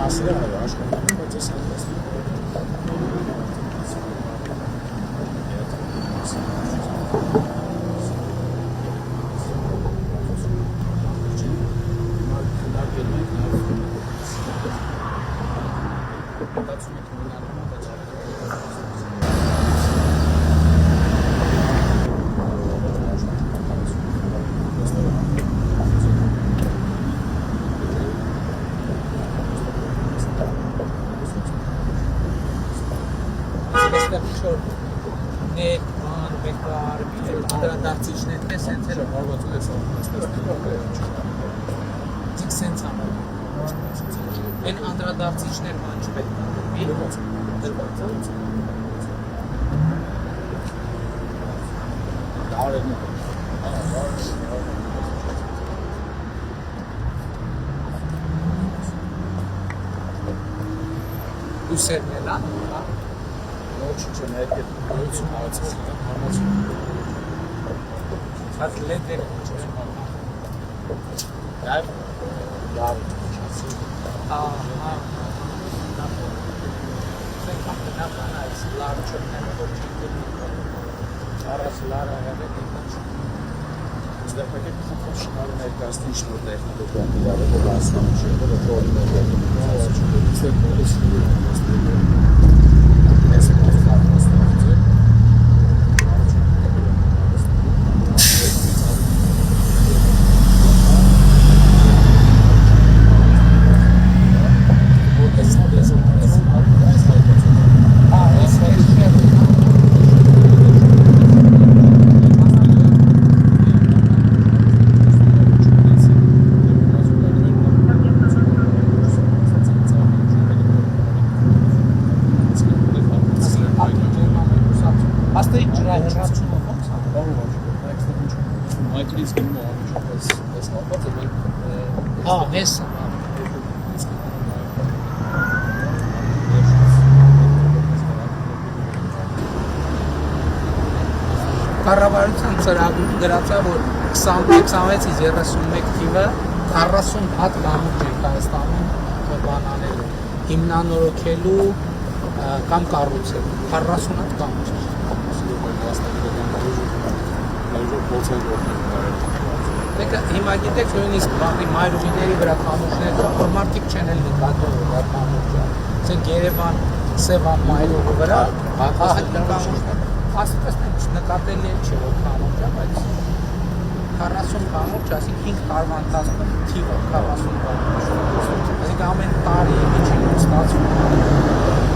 Մասը աշխատում բայց ես Են անդրադարձիչներ ման չպետք է ուսերն էլ ան ոչ չնայեք գույցում հարցած հարմացում հատ լեդեր լավ լավ Կառավարության ծրագրում գրած է, որ 26-ից 31 թիվը 40 հատ կամուրջ են Հայաստանում բանանելու, հիմնանորոգելու կամ կառուցելու 40 հատ կամուրջ։ Դե հիմա գիտեք նույնիսկ մայրուղիների վրա կամուրջներ կան, որ մարդիկ չեն էլ նկատում որ կամուրջը։ Ասենք Երևան, Սևան մայրուղի վրա կամուրջներ ասպես նկատելի չէ որ կամուրջ է, բայց 40 կամուրջ, ասենք 5 տարվա ընթացքում թիվը 40 կամուրջ։ Այսինքն ամեն տարի միջին ստացվում